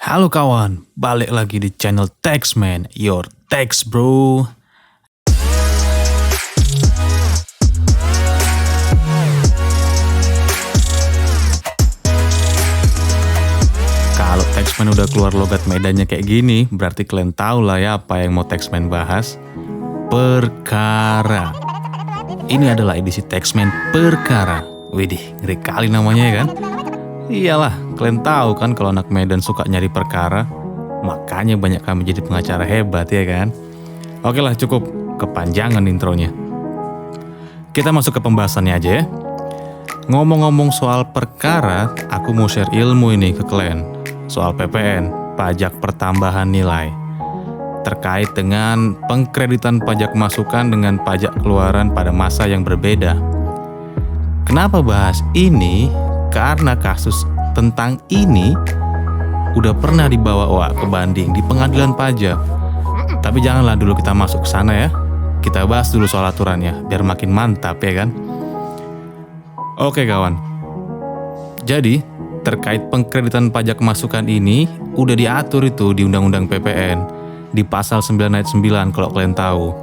Halo kawan, balik lagi di channel Taxman, your tax bro. Kalau Taxman udah keluar logat medannya kayak gini, berarti kalian tahu lah ya apa yang mau Taxman bahas. Perkara. Ini adalah edisi Taxman Perkara. Widih, ngeri kali namanya ya kan? Iyalah, kalian tahu kan kalau anak Medan suka nyari perkara, makanya banyak kami jadi pengacara hebat ya kan? Oke lah, cukup kepanjangan intronya. Kita masuk ke pembahasannya aja ya. Ngomong-ngomong soal perkara, aku mau share ilmu ini ke kalian. Soal PPN, pajak pertambahan nilai. Terkait dengan pengkreditan pajak masukan dengan pajak keluaran pada masa yang berbeda. Kenapa bahas ini? Karena kasus tentang ini udah pernah dibawa ke banding di pengadilan pajak. Tapi janganlah dulu kita masuk ke sana ya. Kita bahas dulu soal aturannya biar makin mantap ya kan. Oke kawan. Jadi terkait pengkreditan pajak masukan ini udah diatur itu di Undang-Undang PPN di pasal 9 ayat 9 kalau kalian tahu.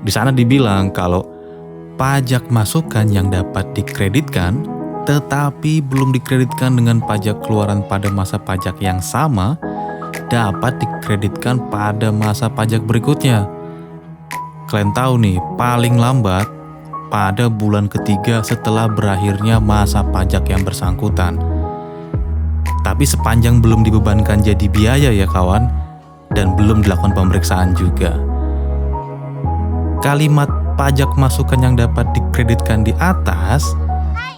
Di sana dibilang kalau pajak masukan yang dapat dikreditkan tetapi belum dikreditkan dengan pajak keluaran pada masa pajak yang sama dapat dikreditkan pada masa pajak berikutnya. Kalian tahu nih, paling lambat pada bulan ketiga setelah berakhirnya masa pajak yang bersangkutan. Tapi sepanjang belum dibebankan jadi biaya ya kawan, dan belum dilakukan pemeriksaan juga. Kalimat pajak masukan yang dapat dikreditkan di atas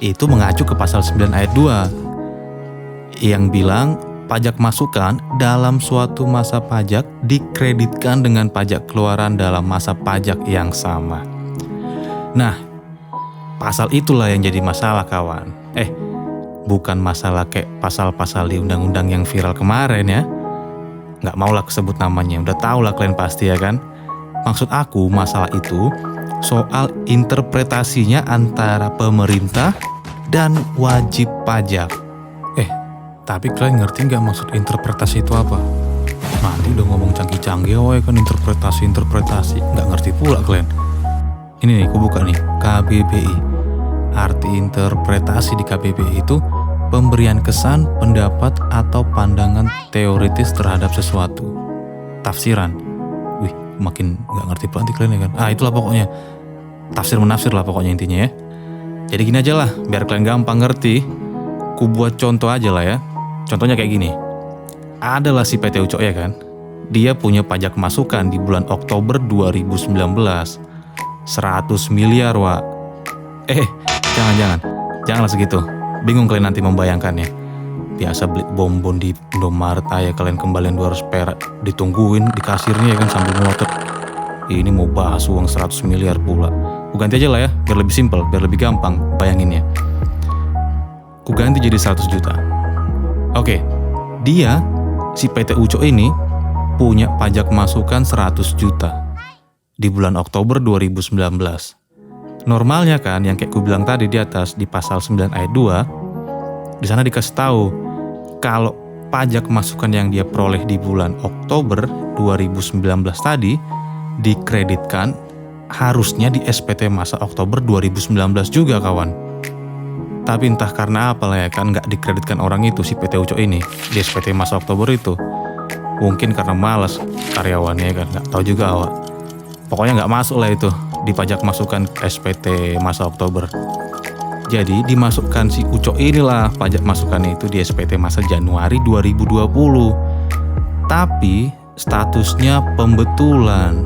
itu mengacu ke pasal 9 ayat 2 yang bilang pajak masukan dalam suatu masa pajak dikreditkan dengan pajak keluaran dalam masa pajak yang sama. Nah, pasal itulah yang jadi masalah kawan. Bukan masalah kayak pasal-pasal di undang-undang yang viral kemarin ya. Nggak maulah kesebut namanya, udah tau lah kalian pasti ya kan. Maksud aku masalah itu soal interpretasinya antara pemerintah dan wajib pajak. Tapi kalian ngerti nggak maksud interpretasi itu apa? Nanti udah ngomong canggih-canggih, kan interpretasi. Nggak ngerti pula kalian. Ini nih, aku buka nih, KBBI. Arti interpretasi di KBBI itu pemberian kesan, pendapat, atau pandangan teoritis terhadap sesuatu. Tafsiran. Wih, makin nggak ngerti pula nanti kalian ya kan. Itulah pokoknya. Tafsir-menafsir lah pokoknya intinya ya. Jadi gini aja lah, biar kalian gampang ngerti. Ku buat contoh aja lah ya. Contohnya kayak gini. Adalah si PT Ucok ya kan. Dia punya pajak masukan di bulan Oktober 2019. 100 miliar wak. Janganlah segitu. Bingung kalian nanti membayangkannya. Biasa beli bonbon di Indomaret aja kalian kembalian 200 perak. Ditungguin di kasirnya ya kan sambil melotot. Ini mau bahas uang 100 miliar pula. Ku ganti aja lah ya, biar lebih simpel, biar lebih gampang bayanginnya. Ku ganti jadi 100 juta. Oke, dia, si PT Ucok ini, punya pajak masukan 100 juta di bulan Oktober 2019. Normalnya kan, yang kayak ku bilang tadi di atas, di pasal 9 ayat 2, di sana dikasih tahu, kalau pajak masukan yang dia peroleh di bulan Oktober 2019 tadi, dikreditkan harusnya di SPT masa Oktober 2019 juga kawan. Tapi entah karena apa lah ya kan nggak dikreditkan orang itu si PT Ucok ini di SPT masa Oktober itu. Mungkin karena malas karyawannya kan, nggak tahu juga awak. Pokoknya nggak masuk lah itu di pajak masukan SPT masa Oktober. Jadi dimasukkan si Ucok inilah pajak masukan itu di SPT masa Januari 2020. Tapi statusnya pembetulan,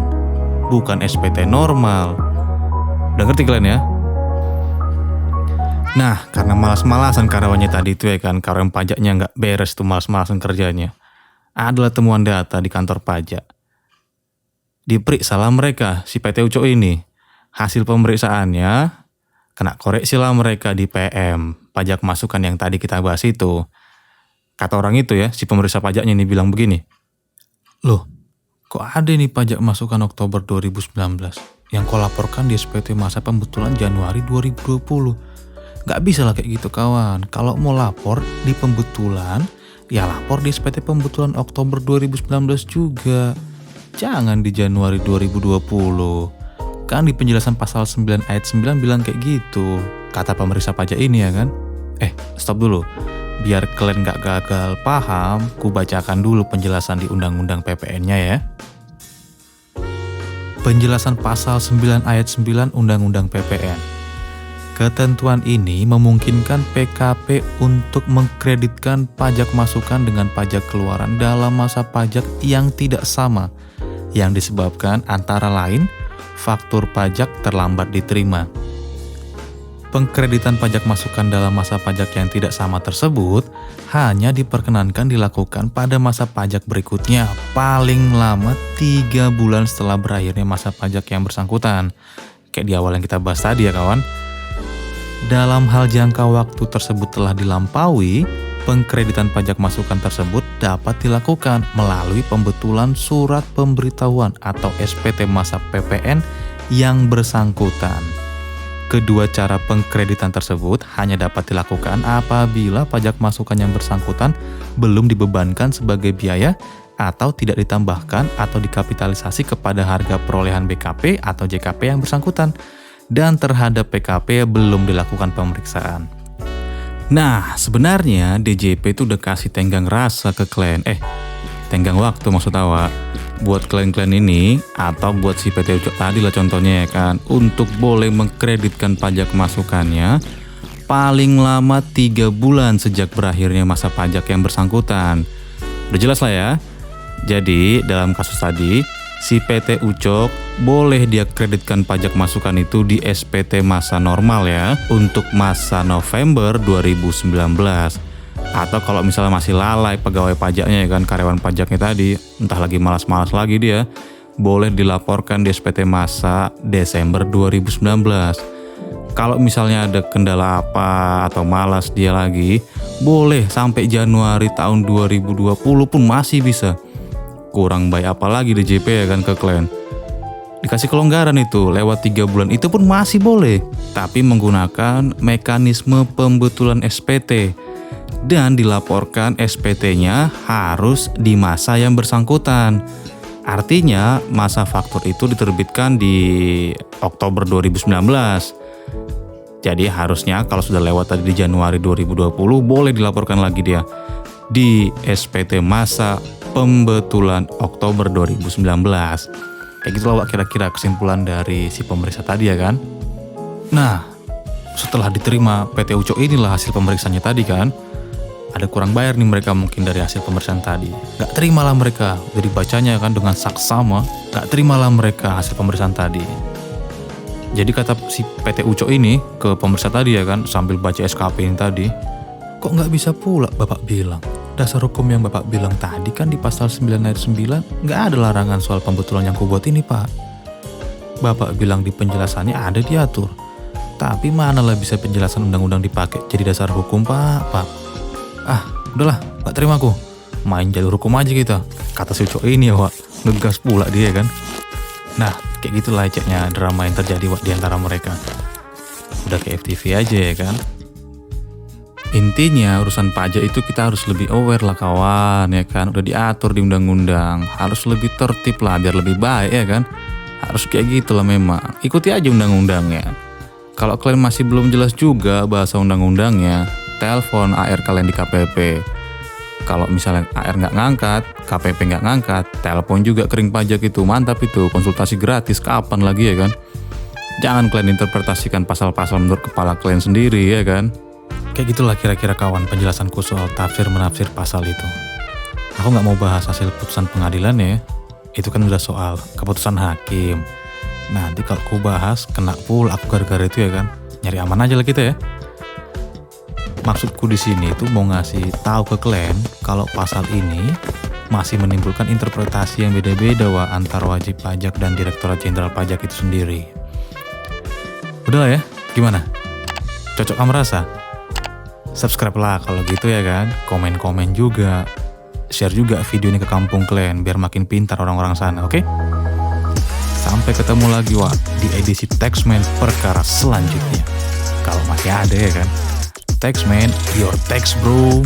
bukan SPT normal. Udah ngerti kalian ya? Nah, karena malas-malasan karyawannya tadi itu ya kan, karyawan pajaknya nggak beres tuh, malas-malasan kerjanya. Adalah temuan data di kantor pajak. Diperiksa lah mereka, si PT Ucok ini. Hasil pemeriksaannya, kena koreksi lah mereka di PM, pajak masukan yang tadi kita bahas itu. Kata orang itu ya, si pemeriksa pajaknya ini bilang begini. Loh, kok ada nih pajak masukan Oktober 2019 yang kau laporkan di SPT masa pembetulan Januari 2020? Gak bisa lah kayak gitu kawan. Kalau mau lapor di pembetulan ya lapor di SPT Pembetulan Oktober 2019 juga. Jangan di Januari 2020. Kan di penjelasan pasal 9 ayat 9 bilang kayak gitu, kata pemeriksa pajak ini ya kan. Stop dulu. Biar kalian gak gagal paham, ku bacakan dulu penjelasan di Undang-Undang PPN-nya ya. Penjelasan pasal 9 ayat 9 Undang-Undang PPN. Ketentuan ini memungkinkan PKP untuk mengkreditkan pajak masukan dengan pajak keluaran dalam masa pajak yang tidak sama, yang disebabkan antara lain faktur pajak terlambat diterima. Pengkreditan pajak masukan dalam masa pajak yang tidak sama tersebut hanya diperkenankan dilakukan pada masa pajak berikutnya, paling lama 3 bulan setelah berakhirnya masa pajak yang bersangkutan. Kayak di awal yang kita bahas tadi ya kawan. Dalam hal jangka waktu tersebut telah dilampaui, pengkreditan pajak masukan tersebut dapat dilakukan melalui pembetulan surat pemberitahuan atau SPT masa PPN yang bersangkutan. Kedua cara pengkreditan tersebut hanya dapat dilakukan apabila pajak masukan yang bersangkutan belum dibebankan sebagai biaya atau tidak ditambahkan atau dikapitalisasi kepada harga perolehan BKP atau JKP yang bersangkutan, dan terhadap PKP belum dilakukan pemeriksaan. Nah, sebenarnya DJP itu udah kasih tenggang rasa ke klien. Tenggang waktu maksud awak. Buat klien-klien ini, atau buat si PT Ucok tadi lah contohnya ya kan, untuk boleh mengkreditkan pajak masukannya paling lama 3 bulan sejak berakhirnya masa pajak yang bersangkutan. Udah jelas lah ya. Jadi, dalam kasus tadi, si PT Ucok boleh dia kreditkan pajak masukan itu di SPT masa normal ya, untuk masa November 2019. Atau kalau misalnya masih lalai pegawai pajaknya ya kan, karyawan pajaknya tadi, entah lagi malas-malas lagi dia, boleh dilaporkan di SPT masa Desember 2019. Kalau misalnya ada kendala apa atau malas dia lagi, boleh sampai Januari tahun 2020 pun masih bisa. Kurang baik apalagi DJP ya kan ke klien. Dikasih kelonggaran itu lewat 3 bulan itu pun masih boleh, tapi menggunakan mekanisme pembetulan SPT dan dilaporkan SPT-nya harus di masa yang bersangkutan. Artinya masa faktur itu diterbitkan di Oktober 2019. Jadi harusnya kalau sudah lewat tadi di Januari 2020 boleh dilaporkan lagi dia di SPT masa pembetulan Oktober 2019. Kayak gitu lah kira-kira kesimpulan dari si pemeriksa tadi ya kan. Nah, setelah diterima PT Ucok inilah hasil pemeriksaannya tadi kan. Ada kurang bayar nih mereka mungkin dari hasil pemeriksaan tadi. Gak terimalah mereka, jadi bacanya kan dengan saksama, gak terimalah mereka hasil pemeriksaan tadi. Jadi kata si PT Ucok ini ke pemeriksa tadi ya kan, sambil baca SKP ini tadi, kok gak bisa pula Bapak bilang? Dasar hukum yang Bapak bilang tadi kan di pasal 9 ayat 9 nggak ada larangan soal pembetulan yang kubuat ini Pak. Bapak bilang di penjelasannya ada diatur. Tapi manalah bisa penjelasan undang-undang dipakai jadi dasar hukum Pak. Udahlah, gak terima aku. Main jalur hukum aja kita. Kata si Ucok ini ya Wak, ngegas pula dia kan. Nah, kayak gitulah eceknya drama yang terjadi Wak di antara mereka. Udah kayak FTV aja ya kan. Intinya urusan pajak itu kita harus lebih aware lah kawan ya kan. Udah diatur di undang-undang, harus lebih tertib lah biar lebih baik ya kan. Harus kayak gitu lah memang. Ikuti aja undang-undangnya. Kalau kalian masih belum jelas juga bahasa undang-undangnya, telepon AR kalian di KPP. Kalau misalnya AR nggak ngangkat, KPP nggak ngangkat, telepon juga kering pajak itu. Mantap itu, konsultasi gratis kapan lagi ya kan. Jangan kalian interpretasikan pasal-pasal menurut kepala kalian sendiri ya kan. Kayak gitulah kira-kira kawan penjelasanku soal tafsir menafsir pasal itu. Aku nggak mau bahas hasil putusan pengadilan ya. Itu kan udah soal keputusan hakim. Nanti kalau aku bahas kena pula aku gara-gara itu ya kan. Nyari aman aja lah kita ya. Maksudku di sini itu mau ngasih tahu ke klien kalau pasal ini masih menimbulkan interpretasi yang beda-beda antar wajib pajak dan Direktorat Jenderal Pajak itu sendiri. Udah lah ya, gimana? Cocok kamu rasa? Subscribe lah kalau gitu ya kan, komen-komen juga, share juga video ini ke kampung kalian biar makin pintar orang-orang sana, oke? Sampai ketemu lagi di edisi Taxman perkara selanjutnya. Kalau masih ada ya kan. Taxman, your tax bro.